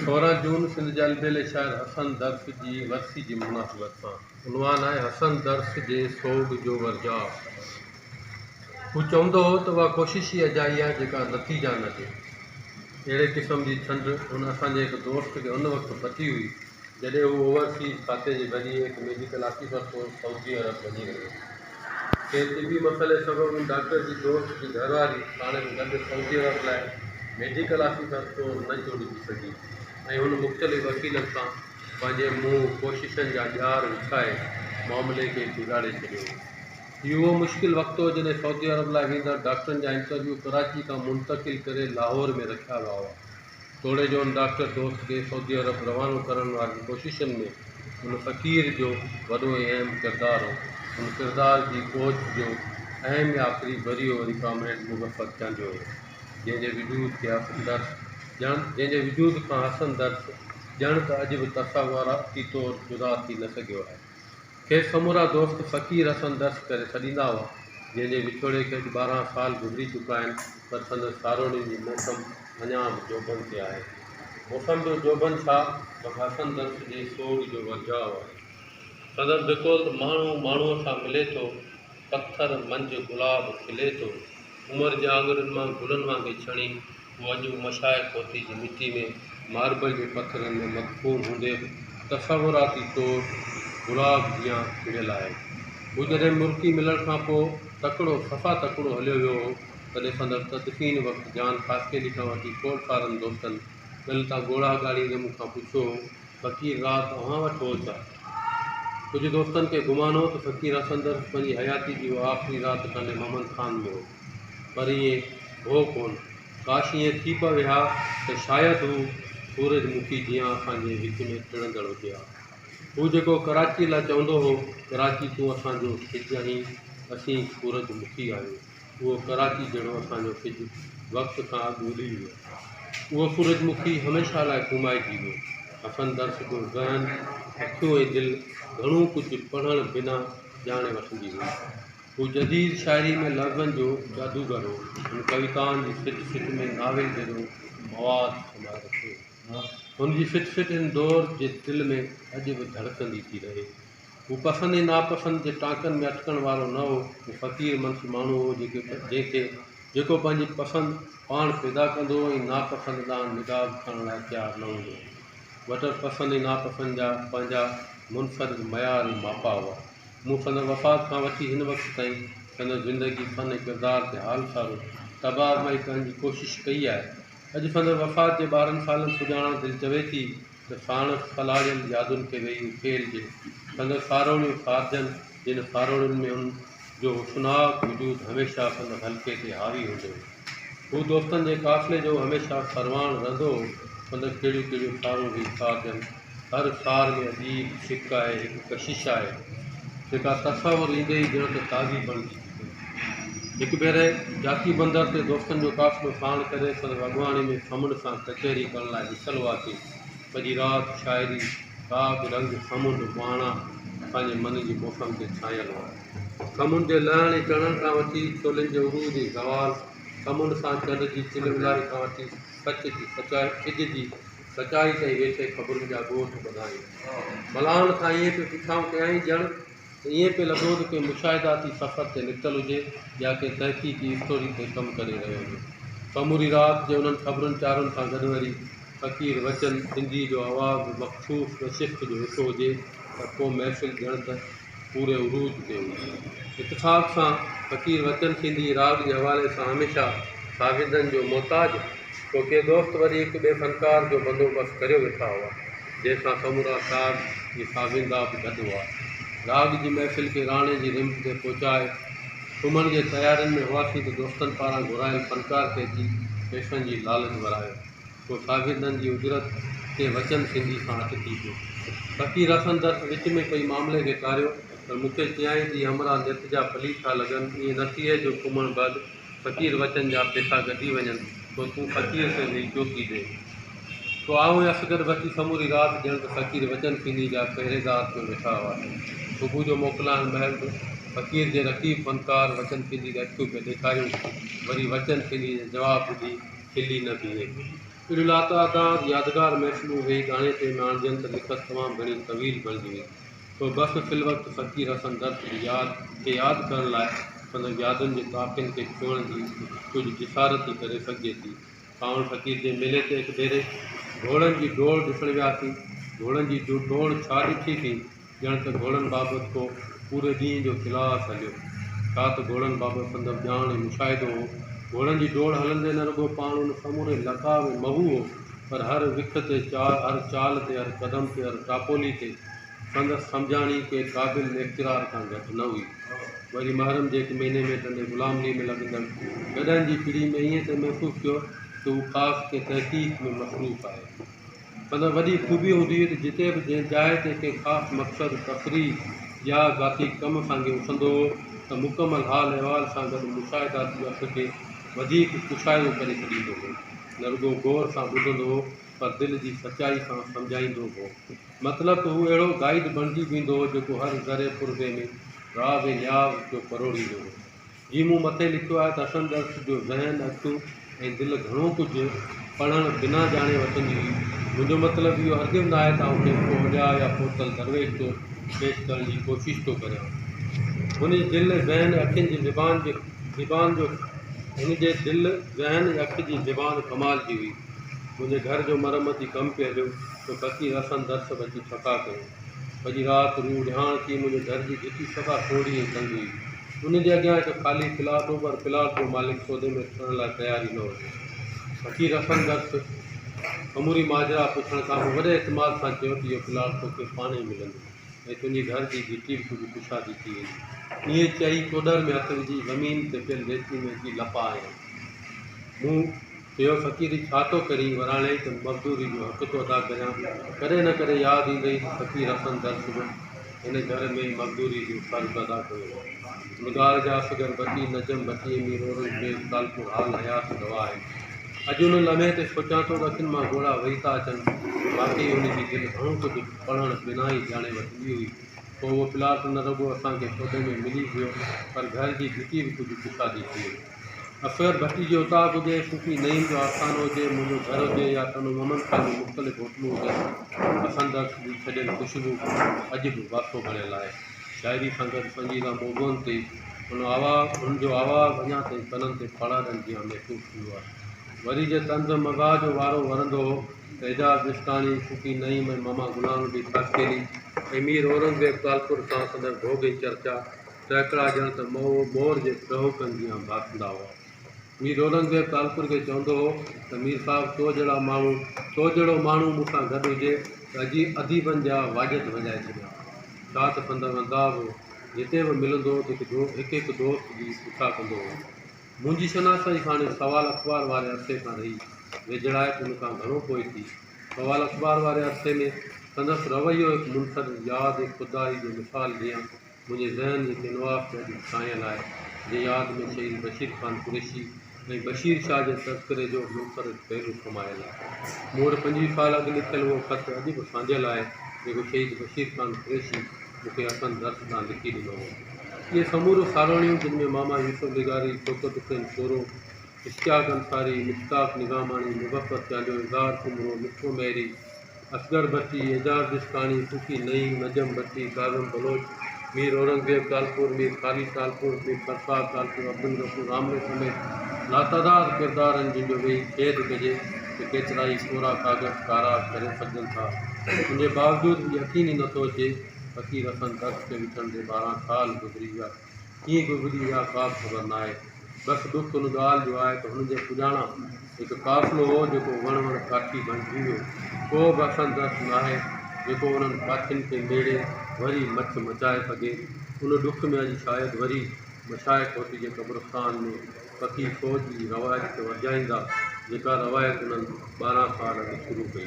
16 जून सिंध जलबेले शायर हसन दर्स जी वरसी जी मुनासिबत सां उनवान आहे हसन दर्स जे सोग जो वरजा। हू चवंदो हो त उहा कोशिश ई अजाई आहे जेका नतीजा न ॾिए। अहिड़े क़िस्म जी ठंड हुन असांजे हिकु दोस्त खे उन वक़्तु पती हुई जॾहिं हू ओवरसीज़ खाते जे ज़रिए हिकु मेडिकल ऑफिसर तौरु सऊदी अरब वञी रहियो। कंहिं तिबी मसइले सबबु डॉक्टर जी दोस्त जी घरवारी हाणे गॾु सऊदी अरब लाइ मेडिकल ऑफिसर तौरु न जोड़ी थी सघी ऐं हुन मुख़्तलिफ़ वकीलनि सां पंहिंजे मुंहुं कोशिशनि जा ॼार विछाए मामले खे बिगाड़े छॾियो। इहो उहो मुश्किल वक़्तु हो जॾहिं सऊदी अरब लाइ वेंदड़ डॉक्टरनि जा इंटरव्यू कराची खां मुंतक़िल करे लाहौर में रखिया विया हुआ। तोड़े जो उन डॉक्टर दोस्त खे सऊदी अरब रवानो करण वारी कोशिशनि में उन फ़क़ीर जो वॾो ऐं अहम किरदारु हो। उन किरदार जी कोच जो अहम या आख़िरी बरियो वरी कामरेड मुज़फ़्फ़र चंद हुयो जंहिंजे वजूद खां हसन दर्स ॼण त अॼु बि तसव्वुराती तौरु जुदा थी न सघियो आहे। खेसि समूरा दोस्त फ़क़ीर हसन दर्स करे छॾींदा हुआ जंहिंजे विछोड़े खे अॼु 12 साल गुज़री चुका आहिनि, पर संदसि सारोड़ियुनि जी मौसम अञा बि जोबन ते आहे। मौसम जो जोबन छा पर हसन दर्स जे सोग जो वरजाउ आहे। संदसि बिकोल माण्हू माण्हूअ सां मिले थो, पथर मंझि गुलाब खिले थो, उमिरि जे आङुरियुनि मां गुलनि वांगुरु छणी उहो अॼु मशाए पोती जी मिटी में मार्बल जे पथरनि में मदफून हूंदे बि तसव्वुराती तौरु गुलाब जीअं खिड़ियल आहे। हू जॾहिं मुल्की मिलण खां पोइ सफ़ा तकिड़ो हलियो वियो हो तॾहिं संदसि तदफ़ीन वक़्तु जान फासकेली खां वठी खोड़ सारनि दोस्तनि ॻाल्हि तां ॻोड़ा ॻाड़ींदे मूंखां पुछियो हो, फ़क़ीर राति अव्हां वटि हो छा? कुझु दोस्तनि खे गुमान हो त फ़क़ीर हसन दर्स पंहिंजी हयाती जी उहा आख़िरी राति काने मोहम्मद खान में हो, पर ईअं हो कोन। काश ईअं थी पवे हा त शायदि हू सूरजमुखी जीअं असांजे विच में टिड़ंदड़ हुजे हा। हू जेको कराची लाइ चवंदो हो, कराची तूं असांजो सिजु आहीं, असीं सूरजमुखी आहियूं, उहो कराची जहिड़ो असांजो सिजु वक़्त खां अॻु उॾी वियो। उहो सूरजमुखी हमेशह लाइ घुमाइजी वियो। हसन दर्स जो ज़हन, अखियूं ऐं दिलि घणो कुझु पढ़ण बिना ॼाणे वठंदी हुई। हू जदीद शाइरी में लफ़्ज़नि जो जादूगर हो। हुन कविताउनि जी सिट सिट में नावेल जहिड़ो मवादु समाए रखियो। हुनजी सिट सिट हिन दौर जे दिलि में अॼु बि धड़कंदी थी रहे। हू पसंदि ऐं नापसंदि जे टांकनि में अटकण वारो न हो। हू फ़क़ीर मंस माण्हू हो जेको पंहिंजी पसंदि पाण पैदा कंदो ऐं नापसंदि ॾांहुं निगाह करण लाइ तयारु न हूंदो। वटि पसंदि ऐं नापसंदि जा पंहिंजा मुनफ़रिद मयार ऐं मापा हुआ। मूं संदसि वफ़ात खां वठी हिन वक़्तु ताईं संदसि ज़िंदगी फ़न ऐं किरदार ते हाल सारो तबादमाई करण जी कोशिशि कई आहे। अॼु संदसि वफ़ात जे 12 सालनि पुॼाणा दिलि चवे थी त साणसि फलाड़ियल यादुनि खे वेही उकेलजे। संदसि सारोड़ियूं खारजनि जिन सारोड़ियुनि में हुन जो हुस्नाक वजूद हमेशह संदसि हल्के ते हावी हूंदो हो। हू दोस्तनि जे काफ़िले जो हमेशह सरवाण रहंदो हो। संदसि कहिड़ियूं कहिड़ियूं सारूं बि खारजनि। हर सार में अजीब छिक आहे, हिकु कशिश आहे जेका तसवुरु ईंदे ई ॼण त ताज़ी बणिजी थी पए। हिकु भेरे जाकी बंदर ते दोस्तनि जो काफ़िलो साण करे संदसि अॻवाणी में समुंड सां कचहरी करण लाइ निकल हुआसीं। सॼी राति शाइरी का बि रंग समुंड बाणा असांजे मन जी मौसम ते छायल हुआ। समुंड जे लहण ऐं चढ़ण खां वठी छोलनि जे उरूज ऐं ज़वाल, समुंड सां चंड जी चिलमिलाए खां वठी सिज जी सचाई ताईं वेठे ख़बरुनि जा ॻोठ ॿधायूं। मलाहण खां ईअं पियो पुछां कयाई ॼण त ईअं पियो लॻो त के मुशाहिदाती सफ़र ते निकितल हुजे या के तहक़ीक़ी स्टोरी ते कमु करे रहियो हुजे। समूरी राति जे उन्हनि ख़बरुनि चारुनि सां गॾु वरी फ़क़ीर वचन सिंधी जो आवाज़ु मख़सूस नशिस्त जो हिसो हुजे त पोइ महफ़िल ॼण त पूरे उरूज ते हुई। इतिफ़ाक़ सां फ़क़ीर वचन सिंधी राग जे हवाले सां हमेशह शागिर्दनि जो मोहताज, पोइ के दोस्त वरी हिकु ॿिए फ़नकार जो बंदोबस्तु करे वेठा हुआ जंहिंसां समूरा साग ऐं शागिर्दा बि गॾु हुआ। राग जी महफ़िल खे राणे जी रिम ते पहुचाए सुम्हण जे तयारियुनि में हुआसीं त दोस्तनि पारां घुरायल फ़नकार खे अची पैसनि जी लालच वरायो। पोइ शागिर्दनि जी उजरत ते वचन सिंधी सां अटकी पियो। फ़क़ीर हसन दर्स विच में कोई मामले खे टारियो पर मूंखे चयाईं त हमरा नित जा पलीठा लॻनि, ईअं न थिए जो घुमण बैदि फ़क़ीर वचन जा पैसा गॾी वञनि, पोइ तूं फ़क़ीर खे वेही चौकी ॾे। पोइ आऊं ऐं असगर वठी समूरी राति ॼण त फ़क़ीर वचन सिंधी जा पहिरेदार पियो वेठा हुआसीं। सुबुह जो मोकिलाइण महिल बि फ़क़ीर जे रक़ीब फ़नकार वचन सिंधी खे अखियूं पिए ॾेखारियूं, वरी वचन सिंधी जे जवाब ॿुधी खिली न बीहे। अहिड़ी लातादाद यादगार महफ़िलूं वेही गाणे ते माणजनि त लिखत तमामु घणी तवील बणिजी वई। तो बस फिल वक़्तु फ़क़ीर हसन दर्द खे यादि करण लाइ संदसि यादुनि जे ताक़ियुनि खे छुअण जी कुझु जिसारत ई करे सघिजे थी। सावण फ़क़ीर जे मेले ते हिकु भेरे घोड़नि जी डोड़ ॾिसणु वियासीं। घोड़नि जी डोड़ छा ॾिठीसीं, ॼण त घोड़नि बाबति को पूरे ॾींहं जो खिलास हलियो। छा त घोड़नि बाबति संदसि ॼाण ऐं मुशाहिदो हो। घोड़नि जी डोड़ हलंदे न रुॻो पाण उन समूरे लका में महू हो, पर हर विख ते हर चाल ते, हर क़दम ते, हर टापोली ते संदसि सम्झाणी के क़ाबिल इख़्तिरार खां घटि न हुई। वरी महरम जे हिकु महीने में तंहिंजे ग़ुलामी में लॻंदड़ गॾनि जी पीढ़ी में ईअं त महसूसु कयो त हू ख़ासि के तहक़ीक़ में मसरूफ़ आहे। संदसि वॾी ख़ूबी हूंदी हुई त जिते बि जंहिं जाइ ते के ख़ासि मक़सदु तफ़रीह या ज़ाती कम सां उथंदो हो त मुकमल हाल अहिवाल सां गॾु मुशाहिदाती अख खे वधीक कुशायो करे छॾींदो हो। न रुॻो गौर सां ॿुधंदो हो, पर दिलि जी सचाई सां सम्झाईंदो हो। मतिलबु त हू अहिड़ो गाइड बणिजी वेंदो हो जेको हर ज़रे पुरबे में राव न्याज़ जो परोड़ींदो हो। जीअं मूं मथे लिखियो आहे त हसन दर्द जो ज़हन, अखि ऐं दिलि घणो कुझु पढ़णु बिना ॼाणे वठंदी हुई। मुंहिंजो मतिलबु इहो हरगिज़ न आहे त आउं कंहिं ओलिया या पोतल दरवेश जो पेश करण जी कोशिशि थो करियां। हुन जी दिलि ज़हन अखियुनि जी ज़बान जो हिन जे दिलि ज़हन अखि जी ज़बान कमाल जी हुई। मुंहिंजे घर जो मरमती कमु पियो हलियो तो फ़क़ीर हसन दर्स बची छका कयो। सॼी राति रूह ॼाण थी मुंहिंजे घर जी ॾिठी सफ़ा थोरी ऐं तंग हुई। उन जे अॻियां हिकु ख़ाली प्लाट हो, पर प्लाट जो मालिक सौदे में थियण लाइ तयार ई न हो। फ़क़ीर हसन दर्स अमूरी माजरा पुछण खां पोइ वॾे एतमाद सां चयो त इहो प्लाट तोखे पाण ई मिलंदो ऐं तुंहिंजी घर जी गिटी बि कुझु कुशादी थी वेंदी। ईअं चई कोडर में हथ विझी ज़मीन ते पियल रेती में अची लपा आया। मूं चयो फ़क़ीर छा थो करी, वराणे त मज़दूरी जो हक़ थो अदा करियां। कॾहिं न कॾहिं यादि ईंदई त फ़क़ीर हसन दर्स बि हिन घर में मज़दूरी जो फ़र्ज़ु अदा कयो। निगार जा असगर बची, नजम बची, मीर औरंगज़ेब कालपुर हाल हयात गवाह आहिनि। अॼु उन लम्हे ते सोचां थो त अखियुनि मां घोड़ा वही था अचनि। बाक़ी हुन जी दिलि घणो कुझु पढ़णु बिना ई ॼाणे वठंदी हुई। पोइ उहो प्लाट न रुॻो असांखे सौदे में मिली वियो, पर घर जी भिटी बि कुझु कुशादी थी वई। असगर भट्टी जो उताब हुजे, सूफ़ी नईम जो आस्थानो हुजे, मुंहिंजो घर हुजे या तनो ममन खां जूं मुख़्तलिफ़ होटलूं हुजनि, हसन दर्स जी छॾियल ख़ुशबू अॼु बि वासो बणियल आहे। शाइरी सां गॾु संजीदा मौज़ुअनि ते हुन जो आवाज़ु अञा ताईं कननि ते पड़ाड़नि जीअं महसूसु थींदो आहे। वरी जे तंज़ मज़ाह जो वारो वरंदो हो त एजाज़ विस्तानी, सूफ़ी नईम ऐं मामा गुलाम नबी ताशकेरी ऐं मीर औरंगज़ेब कालपुर सां संदसि भोग जी चर्चा सैकड़ा ॼण त मोर जे टहकनि जीअं भासंदा हुआ। मीर औरंगज़ेब कालपुर खे चवंदो हो त मीर साहिबु तो जहिड़ो माण्हू मूंसां गॾु हुजे त अॼु अदीबनि जा वाजत वॼाए छॾियां। छा त संदसि अंदाज़ हो, जिते बि मिलंदो हो त हिकु दोस्त जी पुछा कंदो हो। मुंहिंजी शनाख़त हाणे सवाल अख़बार वारे अरसे खां रही वेझड़ाए हुन खां घणो पोइ थी। सवाल अख़बार वारे अरसे में संदसि रवैयो हिकु मुनफ़रिद यादि ऐं ख़ुददारी जो मिसाल ॾियां मुंहिंजे ज़हन जे कैनवास ते अॼु छायल आहे। जे यादि में शहीद बशीर ख़ान कुरैशी ऐं बशीर शाह जे तज़किरे जो मुनफ़रिद पहलू कमायल आहे। मूं वटि 25 साल अॻु लिखियलु उहो ख़त अॼु बि सांझियल आहे जेको शहीद बशीर ख़ान कुरैशी मूंखे हसन दर्स सां लिखी ॾिनो हो। इहे समूरियूं सालोणियूं जिन में मामा यूसुफ निगारी, शौकत हुसैन शोरो, इश्तियाक अंसारी, मुश्ताक निगामाणी, मुज़फ़्फ़र चालियो, इज़हार कुमरो, मिठो मेहरी, असगर भट्टी, एजाज़ विस्तानी, सूफ़ी नईम, नजम भट्टी, काज़म बलोच, मीर औरंगज़ेब कालपुर, मीर ख़ालिद कालपुर, मीर परसाद कालपुर, अब्दुल गफ़ूर आमले समेत लातादाद किरदारनि जिन जो वेही खेद कजे त केतिरा ई कोरा कागज़ कारा करे सघनि था। उनजे बावजूद बि यकीन ई नथो अचे फ़क़ीर हसन दर्स खे विछड़ंदे 12 साल गुज़री विया। कीअं गुज़री विया का बि ख़बर न आहे। बसि दुख उन ॻाल्हि जो आहे त हुनजे पुॼाणा हिकु क़ाफ़िलो हो जेको वण काठी बणिजी वियो। को बि हसन दर्स न आहे जेको उन्हनि काठियुनि खे मेड़े वरी मच मचाए सघे। उन ॾुख में अॼु शायदि वरी मशाइख़ होती जे क़ब्रस्तान में फ़क़ीर फ़ौज जी रवायत खे वॼाईंदा, जेका रवायत उन्हनि 12 साल अॻु शुरू कई।